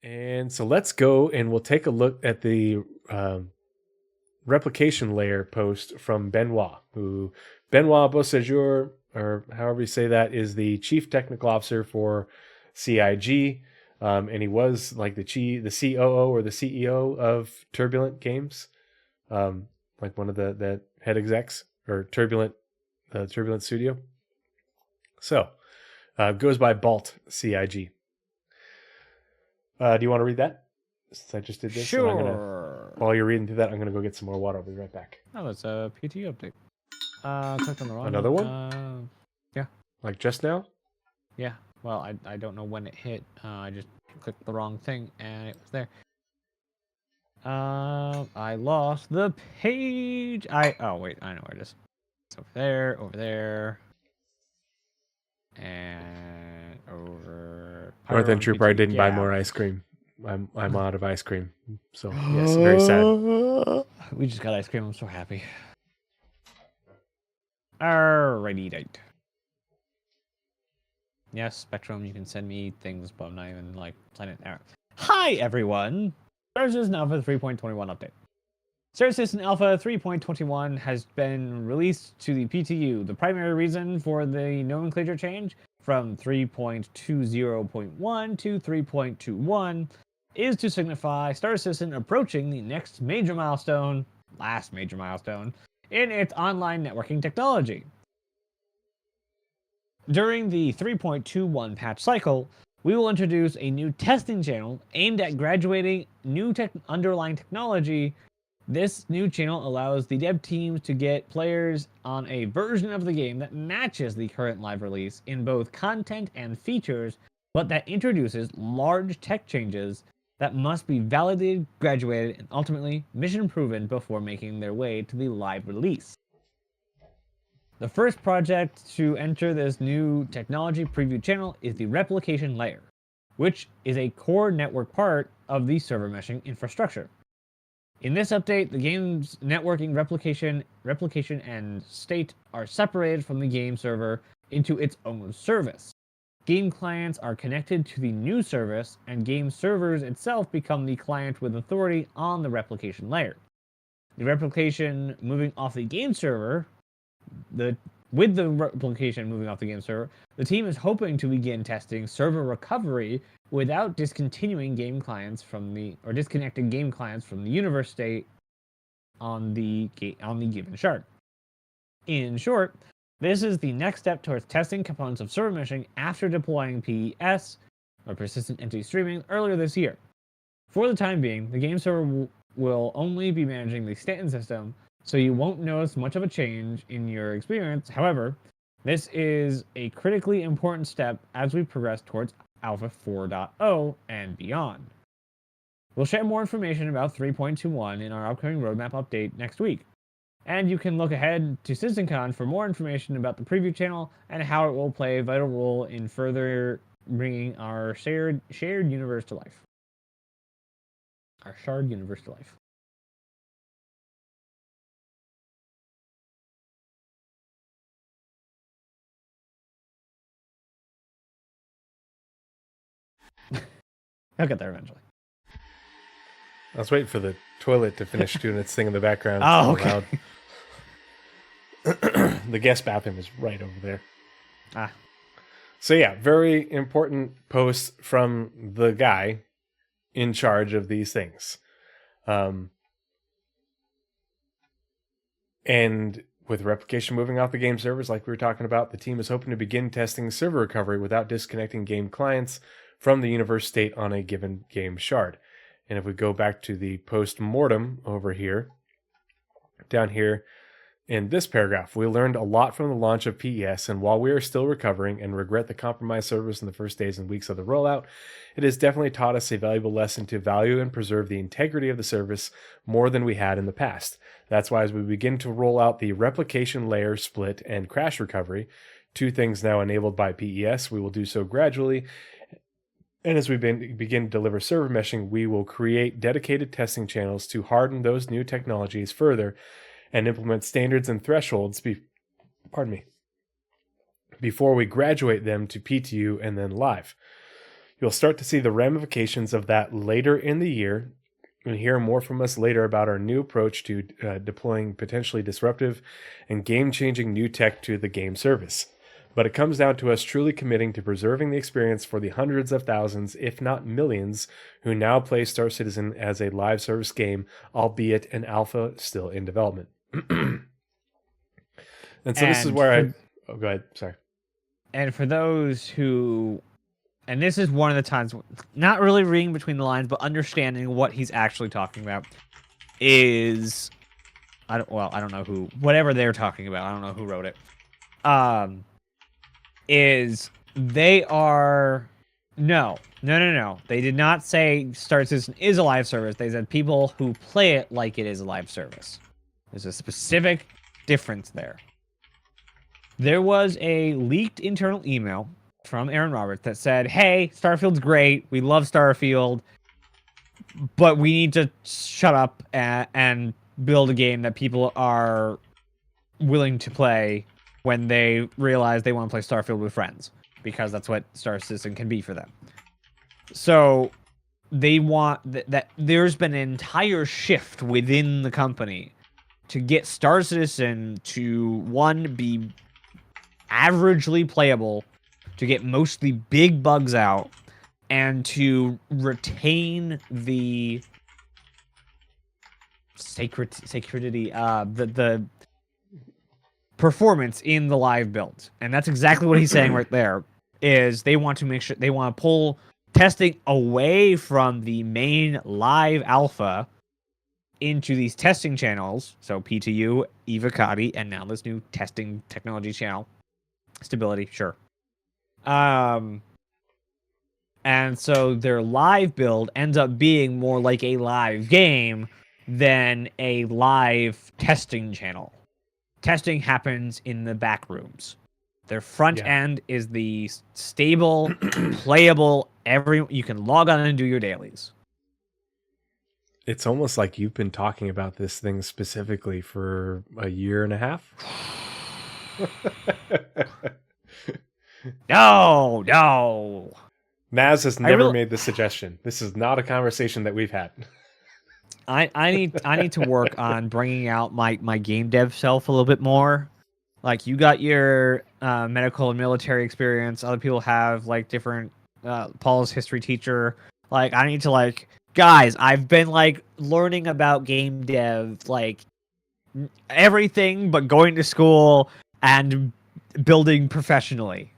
And so let's go and we'll take a look at the replication layer post from Benoit, who Benoit Beausejour, or however you say that, is the chief technical officer for CIG. And he was like the COO or the CEO of Turbulent Games, like one of the head execs or Turbulent Studio. So goes by Balt CIG. Do you want to read that? Since I just did this, sure. While you're reading through that, I'm gonna go get some more water. I'll be right back. Oh, that's a PT update. Clicked on the wrong Another one? Yeah. Like just now? Yeah. Well, I don't know when it hit. I just clicked the wrong thing and it was there. I lost the page. Oh wait, I know where it is. It's over there, and over. North End Trooper, I didn't buy more ice cream. I'm out of ice cream. So yes, very sad. We just got ice cream. I'm so happy. Alrighty, date. Yes, Spectrum, you can send me things, but I'm not even like planning it out. Hi everyone! Star Citizen Alpha 3.21 update. Star Citizen Alpha 3.21 has been released to the PTU. The primary reason for the nomenclature change from 3.20.1 to 3.21 is to signify Star Citizen approaching the last major milestone, in its online networking technology. During the 3.21 patch cycle, we will introduce a new testing channel aimed at graduating new underlying technology. This new channel allows the dev teams to get players on a version of the game that matches the current live release in both content and features, but that introduces large tech changes that must be validated, graduated, and ultimately mission proven before making their way to the live release. The first project to enter this new technology preview channel is the Replication layer, which is a core network part of the server meshing infrastructure. In this update, the game's networking replication and state are separated from the game server into its own service. Game clients are connected to the new service, and game servers itself become the client with authority on the replication layer. The replication moving off the game server, the team is hoping to begin testing server recovery without disconnecting game clients from the universe state on the given shard. In short, this is the next step towards testing components of server meshing after deploying PES, or Persistent Entity Streaming, earlier this year. For the time being, the game server will only be managing the stand system, so you won't notice much of a change in your experience. However, this is a critically important step as we progress towards Alpha 4.0 and beyond. We'll share more information about 3.21 in our upcoming roadmap update next week. And you can look ahead to CitizenCon for more information about the preview channel and how it will play a vital role in further bringing our shared universe to life. Our shard universe to life. I'll get there eventually. I was waiting for the toilet to finish doing its thing in the background. Oh, okay. The guest bathroom is right over there. Ah. So yeah, very important post from the guy in charge of these things. And with replication moving off the game servers, like we were talking about, the team is hoping to begin testing server recovery without disconnecting game clients from the universe state on a given game shard. And if we go back to the post-mortem over here, down here in this paragraph, we learned a lot from the launch of PES, and while we are still recovering and regret the compromised service in the first days and weeks of the rollout, it has definitely taught us a valuable lesson to value and preserve the integrity of the service more than we had in the past. That's why as we begin to roll out the replication layer split and crash recovery, two things now enabled by PES, we will do so gradually. And as we begin to deliver server meshing, we will create dedicated testing channels to harden those new technologies further and implement standards and thresholds before we graduate them to PTU and then live. You'll start to see the ramifications of that later in the year and hear more from us later about our new approach to deploying potentially disruptive and game-changing new tech to the game service. But it comes down to us truly committing to preserving the experience for the hundreds of thousands, if not millions, who now play Star Citizen as a live service game, albeit an alpha still in development. And so this is where Oh, go ahead. Sorry. And for those who... And this is one of the times, not really reading between the lines, but understanding what he's actually talking about is... I don't know who... Whatever they're talking about, I don't know who wrote it. Is they are... No. They did not say Star Citizen is a live service. They said people who play it like it is a live service. There's a specific difference there. There was a leaked internal email from Aaron Roberts that said, hey, Starfield's great. We love Starfield. But we need to shut up and build a game that people are willing to play when they realize they want to play Starfield with friends. Because that's what Star Citizen can be for them. So they want that there's been an entire shift within the company to get Star Citizen to, one, be averagely playable, to get mostly big bugs out, and to retain the sacredity, the performance in the live build. And that's exactly what he's saying right there, is they want to make sure, they want to pull testing away from the main live alpha into these testing channels. So PTU, Evocati, and now this new testing technology channel. Stability, sure. And so their live build ends up being more like a live game than a live testing channel. Testing happens in the back rooms. Their front end is the stable, playable, you can log on and do your dailies. It's almost like you've been talking about this thing specifically for a year and a half. No. Naz has never made this suggestion. This is not a conversation that we've had. I need to work on bringing out my game dev self a little bit more. Like, you got your medical and military experience. Other people have like different. Paul's history teacher. Like, I need to guys. I've been learning about game dev, everything but going to school and building professionally.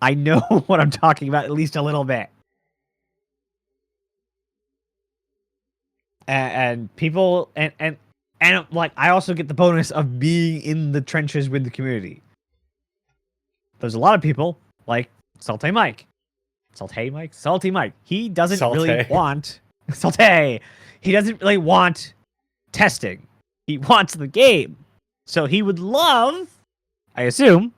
I know what I'm talking about, at least a little bit. And people, and I also get the bonus of being in the trenches with the community. There's a lot of people, like Salty Mike. He doesn't really want... Salty! He doesn't really want testing. He wants the game. So he would love, I assume,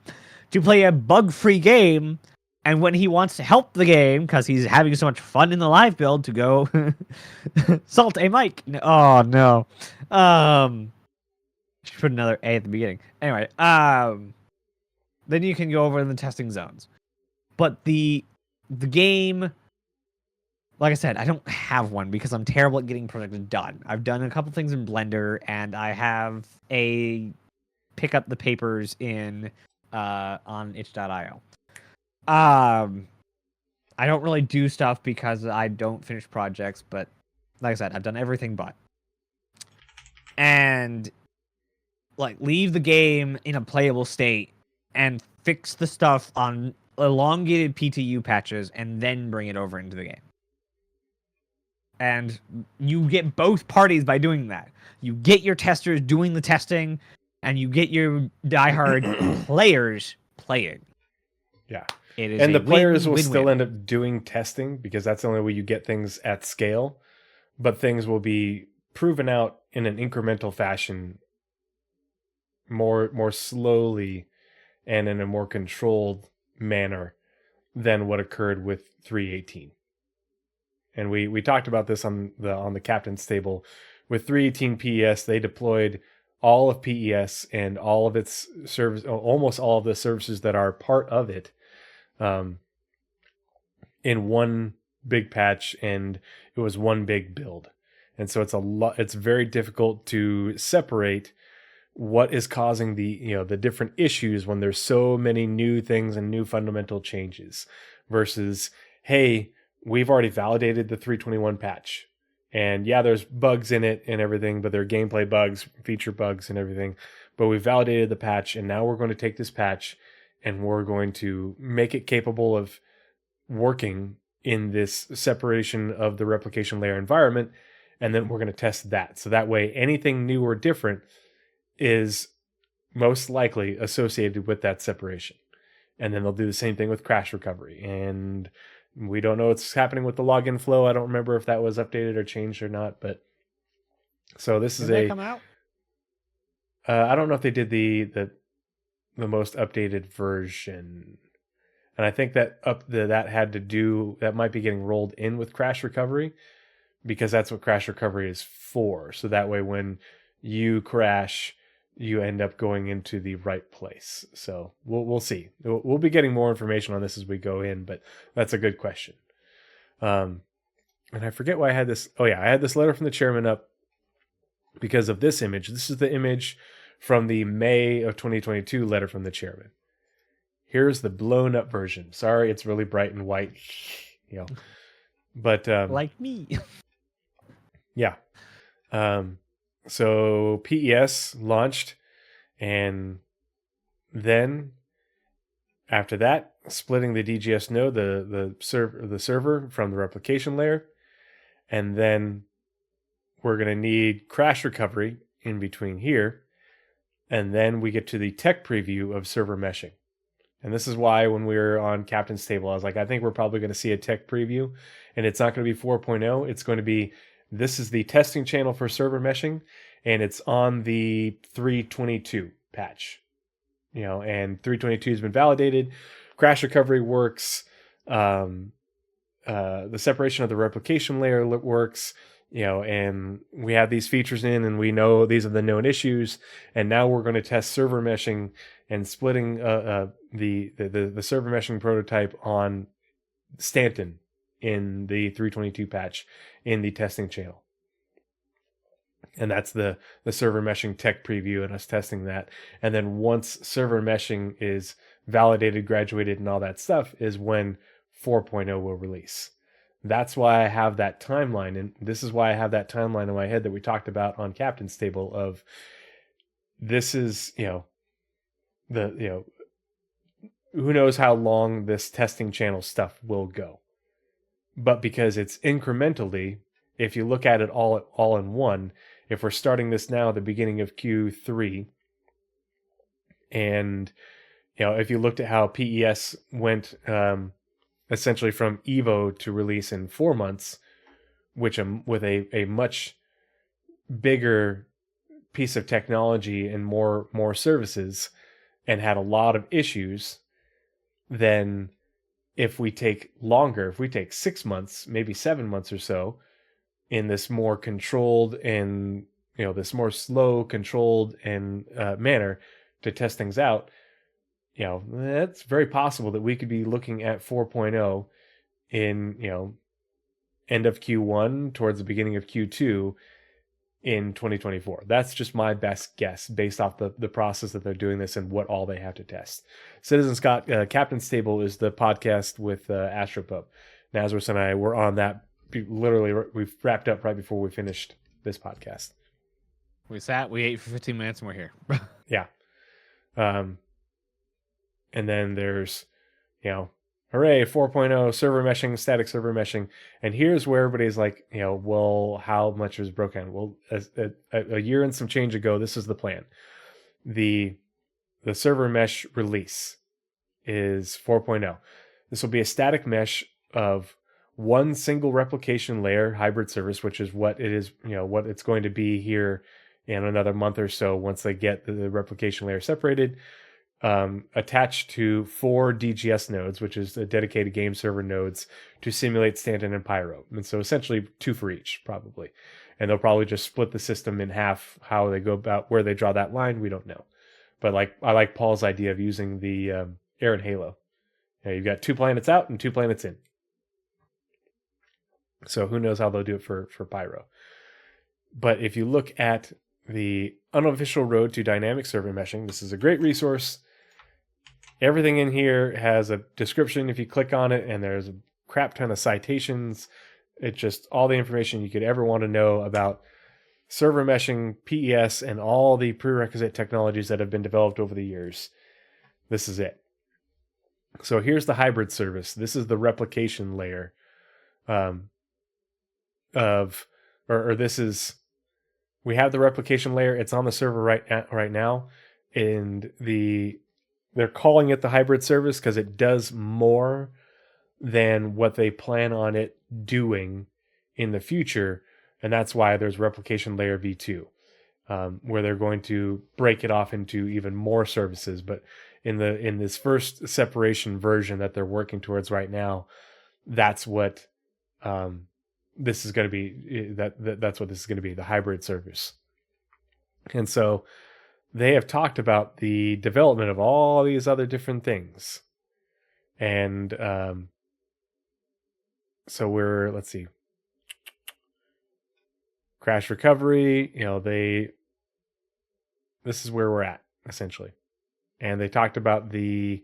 to play a bug-free game, and when he wants to help the game, because he's having so much fun in the live build, to go Salty Mike. Oh, no. Should put another A at the beginning. Anyway, then you can go over in the testing zones. But the game, like I said, I don't have one because I'm terrible at getting projects done. I've done a couple things in Blender, and I have a pick up the papers in on itch.io. I don't really do stuff because I don't finish projects, but like I said, I've done everything but. And leave the game in a playable state and fix the stuff on elongated PTU patches and then bring it over into the game. And you get both parties by doing that. You get your testers doing the testing, and you get your diehard players playing. Yeah. And the players will still end up doing testing because that's the only way you get things at scale. But things will be proven out in an incremental fashion more slowly and in a more controlled manner than what occurred with 318. And we talked about this on the captain's table. With 318 PES, they deployed all of PES and all of its service, almost all of the services that are part of it, in one big patch, and it was one big build. And so it's very difficult to separate what is causing the different issues when there's so many new things and new fundamental changes versus, hey, we've already validated the 321 patch. And yeah, there's bugs in it and everything, but they're gameplay bugs, feature bugs and everything. But we validated the patch, and now we're going to take this patch and we're going to make it capable of working in this separation of the replication layer environment. And then we're going to test that. So that way, anything new or different is most likely associated with that separation. And then they'll do the same thing with crash recovery. And we don't know what's happening with the login flow. I don't remember if that was updated or changed or not. But so this is Did they come out? I don't know if they did the most updated version. And I think that that might be getting rolled in with crash recovery, because that's what crash recovery is for. So that way, when you crash, you end up going into the right place. So we'll see. We'll be getting more information on this as we go in, but that's a good question. And I forget why I had this. Oh yeah, I had this letter from the chairman up because of this image. This is the image from the May of 2022 letter from the chairman. Here's the blown up version. Sorry, it's really bright and white, but like me. Yeah. So PES launched, and then after that, splitting the DGS node, the server from the replication layer, and then we're going to need crash recovery in between here, and then we get to the tech preview of server meshing. And this is why when we were on Captain's Table, I was like, I think we're probably going to see a tech preview, and it's not going to be 4.0. It's going to be, this is the testing channel for server meshing, and it's on the 322 patch. And 322 has been validated. Crash recovery works. The separation of the replication layer works. And we have these features in, and we know these are the known issues. And now we're going to test server meshing and splitting the server meshing prototype on Stanton in the 322 patch in the testing channel. And that's the server meshing tech preview, and us testing that. And then once server meshing is validated, graduated, and all that stuff is when 4.0 will release. That's why I have that timeline. And this is why I have that timeline in my head that we talked about on Captain's Table of, this is, who knows how long this testing channel stuff will go. But because it's incrementally, if you look at it all in one, if we're starting this now at the beginning of Q3, and if you looked at how PES went essentially from Evo to release in 4 months, which with a much bigger piece of technology and more services, and had a lot of issues, then if we take 6 months, maybe 7 months or so, in this more controlled and this more slow, controlled and manner to test things out, that's very possible that we could be looking at 4.0 in end of Q1 towards the beginning of Q2 in 2024. That's just my best guess based off the process that they're doing this and what all they have to test. Citizen Scott, Captain's Table is the podcast with Astropub. Nazeris and I were on that. Literally, we wrapped up right before we finished this podcast. We ate for 15 minutes, and we're here. Yeah. And then there's, hooray, 4.0 server meshing, static server meshing. And here's where everybody's like, well, how much is broken? Well, a year and some change ago, this is the plan. The server mesh release is 4.0. This will be a static mesh of one single replication layer hybrid service, which is what it is, what it's going to be here in another month or so once they get the replication layer separated, attached to 4 DGS nodes, which is the dedicated game server nodes to simulate Stanton and Pyro. And so essentially 2 for each, probably. And they'll probably just split the system in half. How they go about where they draw that line, we don't know. But I like Paul's idea of using the Air and Halo. You've got 2 planets out and 2 planets in. So who knows how they'll do it for Pyro. But if you look at the unofficial road to dynamic server meshing, this is a great resource. Everything in here has a description if you click on it, and there's a crap ton of citations. It's just all the information you could ever want to know about server meshing, PES, and all the prerequisite technologies that have been developed over the years. This is it. So here's the hybrid service. This is the replication layer we have the replication layer. It's on the server right now, and they're calling it the hybrid service because it does more than what they plan on it doing in the future, and that's why there's replication layer v2, where they're going to break it off into even more services. But in this first separation version that they're working towards right now, that's what this is going to be. That's what this is going to be, the hybrid service. And so they have talked about the development of all these other different things. And so let's see. Crash recovery, this is where we're at, essentially. And they talked about the,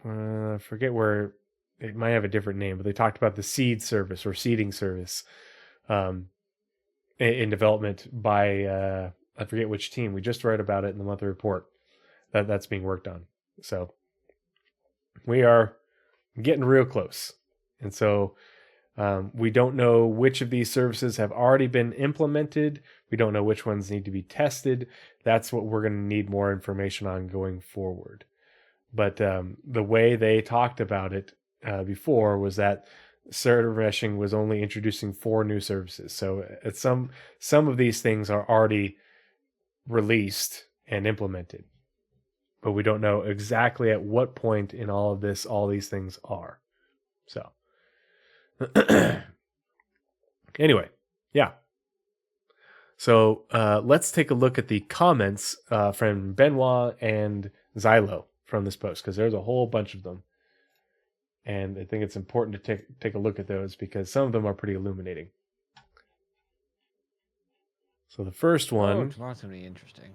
forget where, it might have a different name, but they talked about the seed service or seeding service in development by, I forget which team. We just read about it in the monthly report that's being worked on. So we are getting real close. And so we don't know which of these services have already been implemented. We don't know which ones need to be tested. That's what we're going to need more information on going forward. But the way they talked about it before was that server meshing was only introducing 4 new services. So some of these things are already released and implemented, but we don't know exactly at what point in all of this all these things are. So anyway, yeah. So let's take a look at the comments from Benoit and Xylo from this post, because there's a whole bunch of them. And I think it's important to take a look at those because some of them are pretty illuminating. So the first one... Oh, tomorrow's going to be interesting.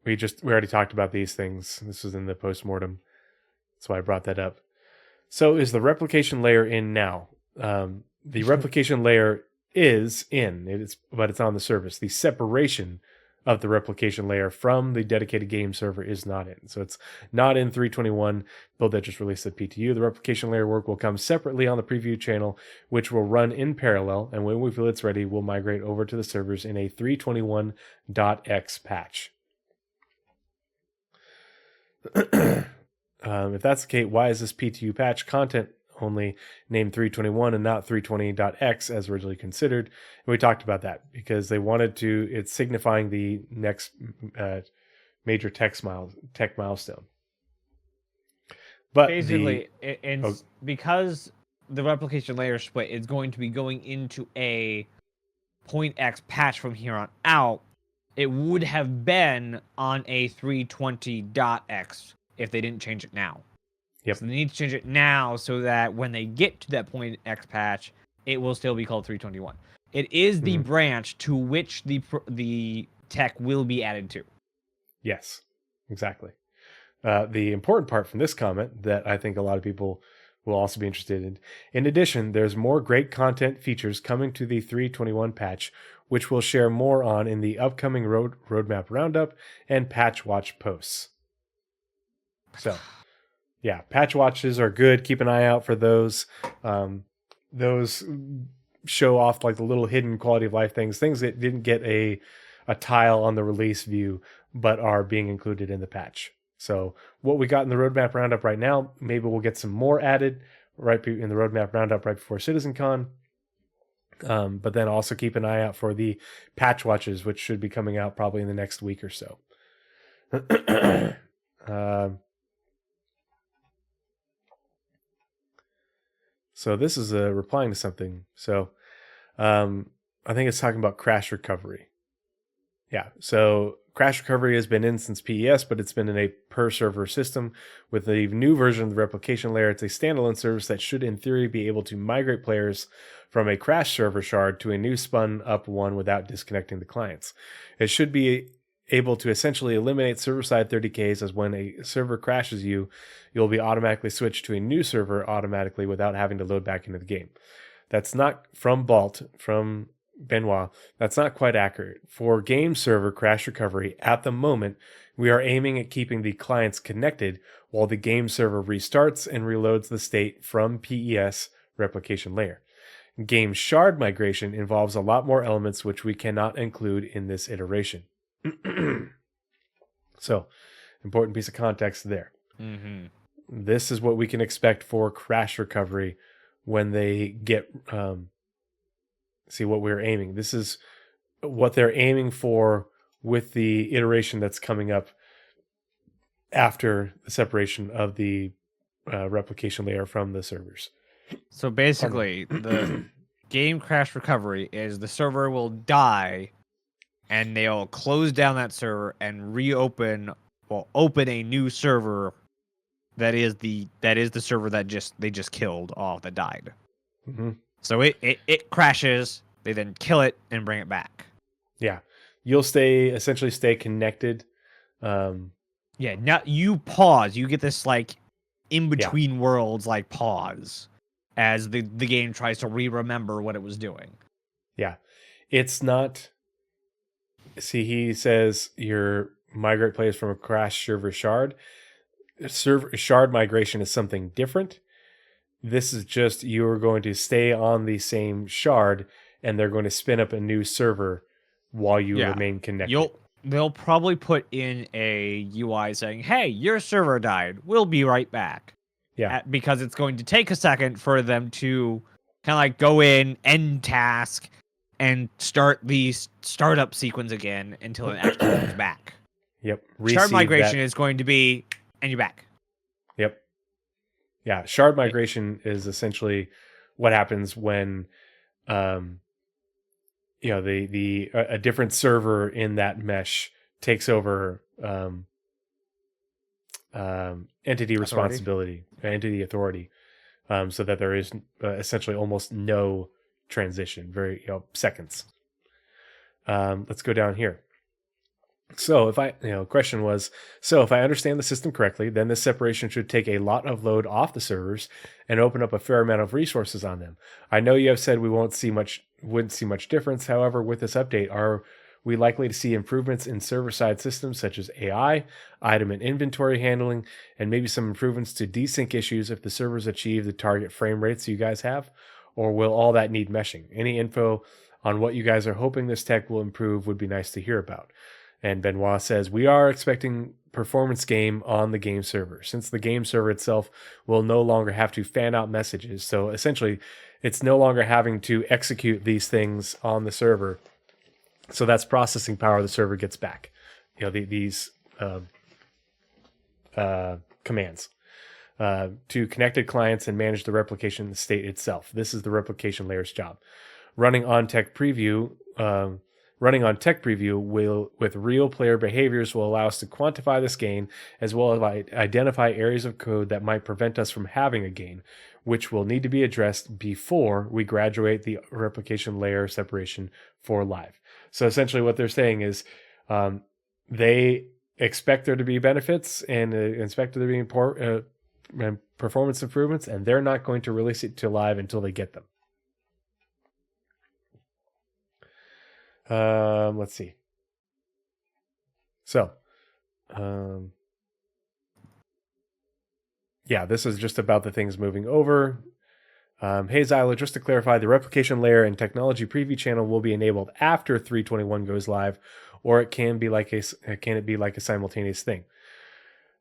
We already talked about these things. This was in the postmortem. That's why I brought that up. So is the replication layer in now? The replication layer is in, but it's on the service. The separation of the replication layer from the dedicated game server is not in. So it's not in 321. Build that just released at PTU. The replication layer work will come separately on the preview channel, which will run in parallel. And when we feel it's ready, we'll migrate over to the servers in a 321.x patch. If that's the case, why is this PTU patch content only named 321 and not 320.x as originally considered? And we talked about that because they wanted to, it's signifying the next major tech milestone. But basically, because the replication layer split is going to be going into a .x patch from here on out, it would have been on a 320.x if they didn't change it now. Yep. So they need to change it now so that when they get to that .x patch, it will still be called 321. It is the branch to which the tech will be added to. Yes, exactly. The important part from this comment that I think a lot of people will also be interested in addition, there's more great content features coming to the 321 patch, which we'll share more on in the upcoming Roadmap Roundup and Patch Watch posts. So, yeah, patch watches are good. Keep an eye out for those. Those show off like the little hidden quality of life things that didn't get a tile on the release view, but are being included in the patch. So what we got in the Roadmap Roundup right now, maybe we'll get some more added right in the Roadmap Roundup right before CitizenCon. But then also keep an eye out for the patch watches, which should be coming out probably in the next week or so. So this is replying to something. So I think it's talking about crash recovery. Yeah. So Crash recovery has been in since PES, but it's been in a per server system. With the new version of the replication layer, it's a standalone service that should, in theory, be able to migrate players from a crash server shard to a new spun up one without disconnecting the clients. It should be able to essentially eliminate server-side 30Ks, as when a server crashes you'll be automatically switched to a new server automatically without having to load back into the game. That's not from Balt, from Benoit. That's not quite accurate. For game server crash recovery, at the moment, we are aiming at keeping the clients connected while the game server restarts and reloads the state from PES replication layer. Game shard migration involves a lot more elements which we cannot include in this iteration. So, important piece of context there. Mm-hmm. This is what we can expect for crash recovery when they get see what we're aiming. This is what they're aiming for with the iteration that's coming up after the separation of the replication layer from the servers. So basically, the game crash recovery is the server will die, and they'll close down that server and open a new server that is the server that they just killed off, that died. Mm-hmm. So it crashes, they then kill it and bring it back. Yeah, you'll essentially stay connected. Yeah, now you pause. You get this like in between worlds like pause as the game tries to remember what it was doing. Yeah, it's not. See, he says your migrate players from a crash server shard. Shard migration is something different. This is just you're going to stay on the same shard, and they're going to spin up a new server while you remain connected. They'll probably put in a UI saying, "Hey, your server died. We'll be right back." Yeah, because it's going to take a second for them to kind of like go in, end task, and start the startup sequence again until it actually comes back. Yep. Shard migration is going to be, and you're back. Yep. Yeah, shard migration is essentially what happens when, a different server in that mesh takes over entity responsibility, entity authority, so that there is essentially almost no transition, seconds. Let's go down here. So if I understand the system correctly, then this separation should take a lot of load off the servers and open up a fair amount of resources on them. I know you have said we wouldn't see much difference. However, with this update, are we likely to see improvements in server-side systems such as AI, item and inventory handling, and maybe some improvements to desync issues if the servers achieve the target frame rates you guys have? Or will all that need meshing? Any info on what you guys are hoping this tech will improve would be nice to hear about. And Benoit says, we are expecting performance game on the game server, since the game server itself will no longer have to fan out messages. So essentially, it's no longer having to execute these things on the server. So that's processing power the server gets back. These commands to connected clients and manage the replication state itself. This is the replication layer's job. Running on tech preview with real player behaviors will allow us to quantify this gain, as well as identify areas of code that might prevent us from having a gain, which will need to be addressed before we graduate the replication layer separation for live. So essentially what they're saying is they expect there to be benefits and expect there to be performance improvements, and they're not going to release it to live until they get them. Let's see. So, this is just about the things moving over. Hey, Zylo, just to clarify, the replication layer and technology preview channel will be enabled after 321 goes live, or can it be like a simultaneous thing?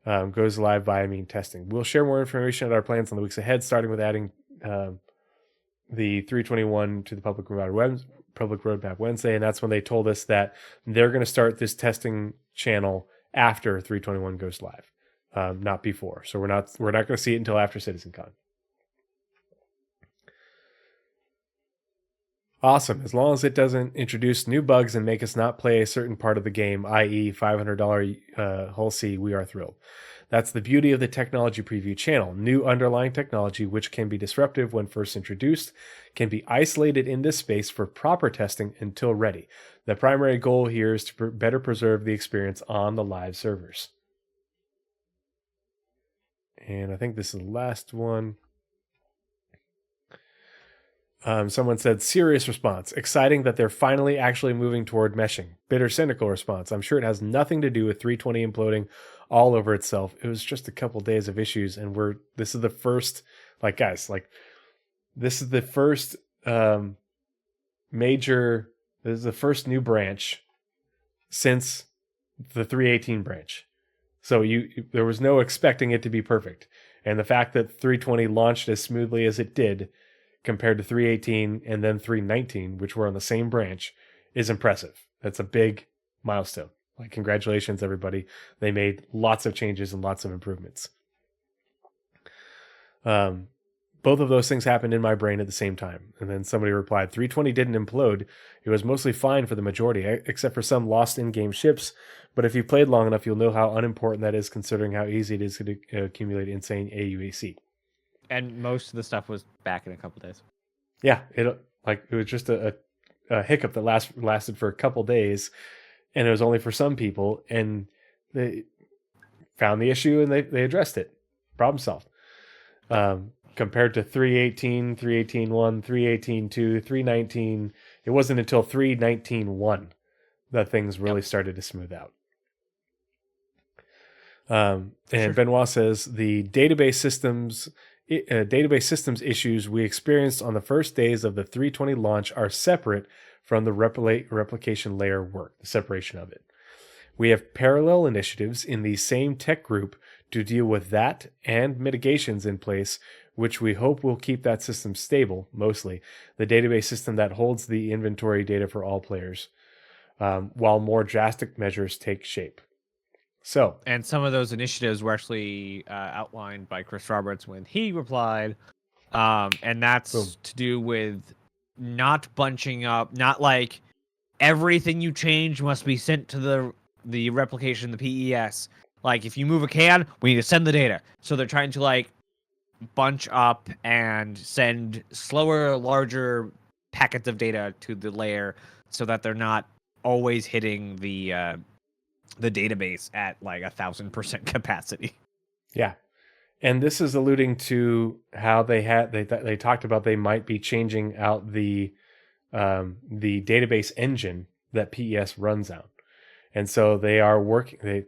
Goes live via testing. We'll share more information at our plans in the weeks ahead, starting with adding the 321 to the public roadmap Wednesday, and that's when they told us that they're going to start this testing channel after 321 goes live, not before. So we're not going to see it until after CitizenCon. Awesome. As long as it doesn't introduce new bugs and make us not play a certain part of the game, i.e. $500 Hull C, we are thrilled. That's the beauty of the Technology Preview channel. New underlying technology, which can be disruptive when first introduced, can be isolated in this space for proper testing until ready. The primary goal here is to better preserve the experience on the live servers. And I think this is the last one. Someone said, serious response. Exciting that they're finally actually moving toward meshing. Bitter, cynical response. I'm sure it has nothing to do with 320 imploding all over itself. It was just a couple days of issues, and this is the first, this is the first this is the first new branch since the 318 branch. So there was no expecting it to be perfect. And the fact that 320 launched as smoothly as it did compared to 318 and then 319, which were on the same branch, is impressive. That's a big milestone. Congratulations, everybody. They made lots of changes and lots of improvements. Both of those things happened in my brain at the same time. And then somebody replied, 320 didn't implode. It was mostly fine for the majority, except for some lost in-game ships. But if you played long enough, you'll know how unimportant that is, considering how easy it is to accumulate insane AUAC. And most of the stuff was back in a couple days. Yeah, it was just a hiccup that lasted for a couple days, and it was only for some people, and they found the issue and they addressed it. Problem solved. Compared to 318, 318.1, 318.2, 319, it wasn't until 319.1 that things really started to smooth out. And sure. Benoit says the database systems issues we experienced on the first days of the 320 launch are separate from the replication layer work, the separation of it. We have parallel initiatives in the same tech group to deal with that and mitigations in place, which we hope will keep that system stable, mostly, the database system that holds the inventory data for all players, while more drastic measures take shape. And some of those initiatives were actually outlined by Chris Roberts when he replied, and that's to do with not bunching up, not like everything you change must be sent to the replication, the PES. Like if you move a can, we need to send the data. So they're trying to bunch up and send slower, larger packets of data to the layer so that they're not always hitting the database at 1,000% capacity. Yeah. And this is alluding to how they talked about they might be changing out the database engine that PES runs on. And so they are working,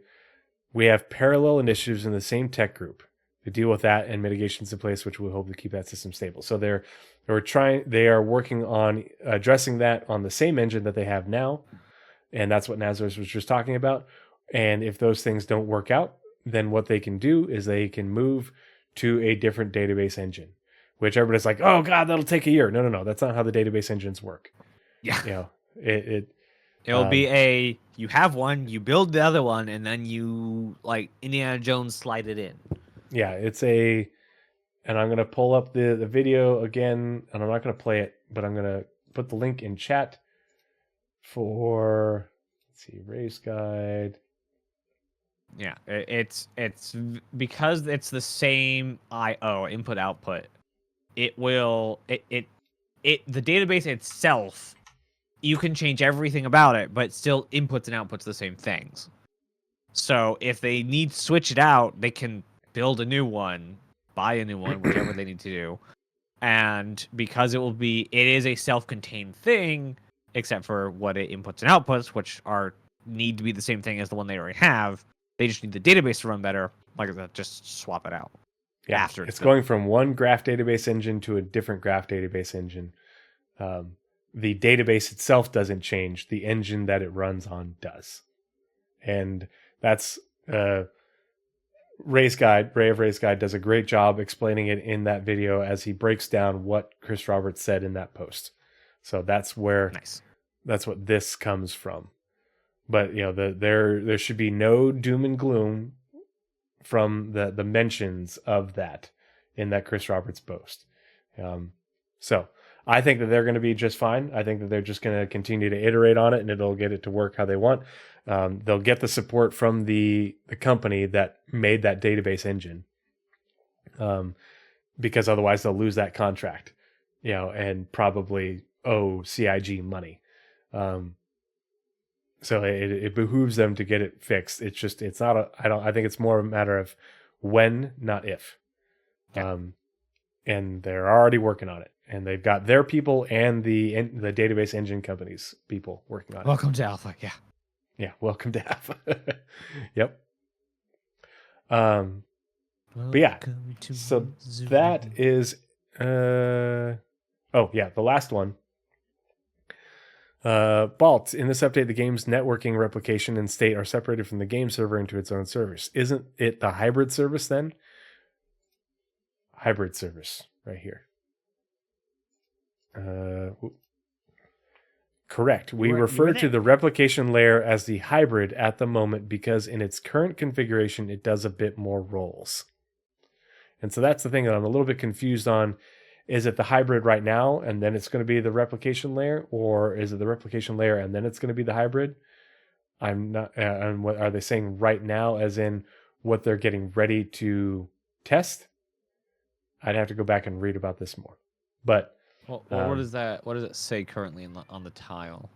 we have parallel initiatives in the same tech group to deal with that and mitigations in place, which we hope to keep that system stable. So they are working on addressing that on the same engine that they have now. And that's what Nazeris was just talking about. And if those things don't work out, then what they can do is they can move to a different database engine, which everybody's like, oh God, that'll take a year. No. That's not how the database engines work. Yeah. It'll be you have one, you build the other one, and then you Indiana Jones slide it in. Yeah, and I'm going to pull up the video again, and I'm not going to play it, but I'm going to put the link in chat for, race guide. Yeah, it's because it's the same IO, input output. The database itself, you can change everything about it, but still inputs and outputs the same things. So if they need to switch it out, they can build a new one, buy a new one, whichever they need to do. And because it is a self-contained thing, except for what it inputs and outputs, which need to be the same thing as the one they already have. They just need the database to run better. Just swap it out. Yeah, after it's going from one graph database engine to a different graph database engine. The database itself doesn't change. The engine that it runs on does. And that's Ray of Ray's Guide does a great job explaining it in that video as he breaks down what Chris Roberts said in that post. So that's where that's what this comes from. But there should be no doom and gloom from the mentions of that in that Chris Roberts post. So I think that they're going to be just fine. I think that they're just going to continue to iterate on it, and it'll get it to work how they want. They'll get the support from the company that made that database engine, because otherwise they'll lose that contract, and probably owe CIG money. So it behooves them to get it fixed. It's not I think it's more a matter of when, not if. Yeah. And they're already working on it, and they've got their people and the database engine companies people working on it. Welcome to Alpha. Yeah. Yeah. Welcome to Alpha. Yep. But yeah, so that is, the last one. Balt, in this update, the game's networking, replication, and state are separated from the game server into its own service. Isn't it the hybrid service then? Hybrid service right here. Correct. We refer to the replication layer as the hybrid at the moment because in its current configuration, it does a bit more roles. And so that's the thing that I'm a little bit confused on. Is it the hybrid right now and then it's going to be the replication layer, or is it the replication layer and then it's going to be the hybrid? I'm not. And what are they saying right now, as in what they're getting ready to test? I'd have to go back and read about this more. But what is that? What does it say currently on the tile?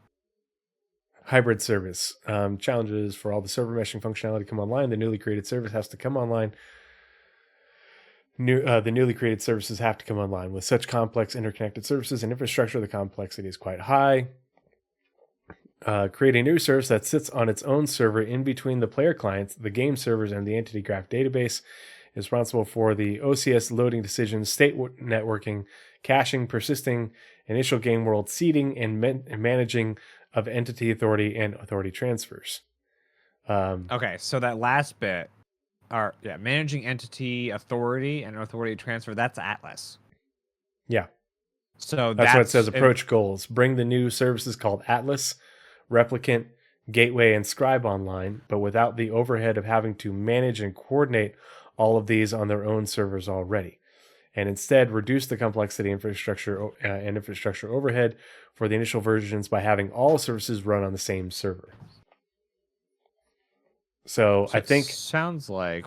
Hybrid service. Challenges for all the server meshing functionality to come online. The newly created service has to come online. The newly created services have to come online. With such complex interconnected services and infrastructure, the complexity is quite high. Create a new service that sits on its own server in between the player clients, the game servers, and the entity graph database. Is responsible for the OCS loading decisions, state networking, caching, persisting, initial game world seeding, and managing of entity authority and authority transfers. Okay, so that last bit, managing entity authority and authority transfer, that's Atlas. Yeah. So that's what it says. Approach goals. Bring the new services called Atlas, Replicant, Gateway, and Scribe online, but without the overhead of having to manage and coordinate all of these on their own servers already, and instead reduce the complexity infrastructure and infrastructure overhead for the initial versions by having all services run on the same server. So I think sounds like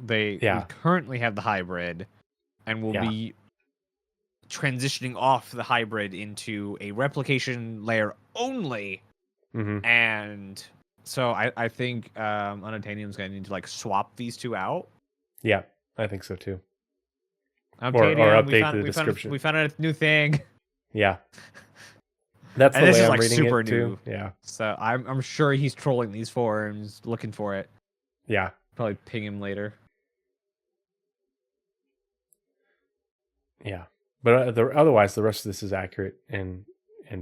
we currently have the hybrid, and we'll be transitioning off the hybrid into a replication layer only. Mm-hmm. And so I think Unobtainium's going to need to swap these two out. Yeah, I think so too. Or update the description. We found out a new thing. Yeah. That's and the this way is I'm reading super it new. Too. Yeah. So I'm sure he's trolling these forums, looking for it. Yeah. Probably ping him later. Yeah. But otherwise, the rest of this is accurate and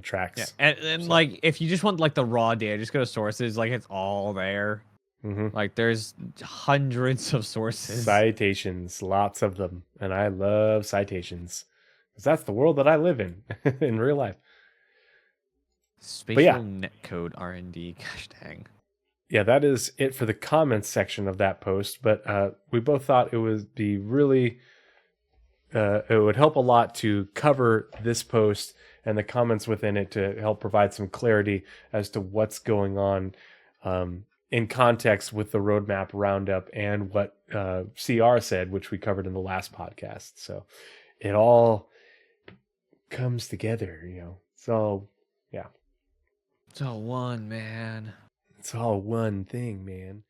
tracks. Yeah. And if you just want the raw data, just go to sources. It's all there. Mm-hmm. There's hundreds of sources. Citations, lots of them. And I love citations. Because that's the world that I live in real life. Spatial netcode R&D. Gosh dang. Yeah, that is it for the comments section of that post. But we both thought it would be really... it would help a lot to cover this post and the comments within it to help provide some clarity as to what's going on in context with the Roadmap Roundup and what CR said, which we covered in the last podcast. So it all comes together, It's all, It's all one, man. It's all one thing, man.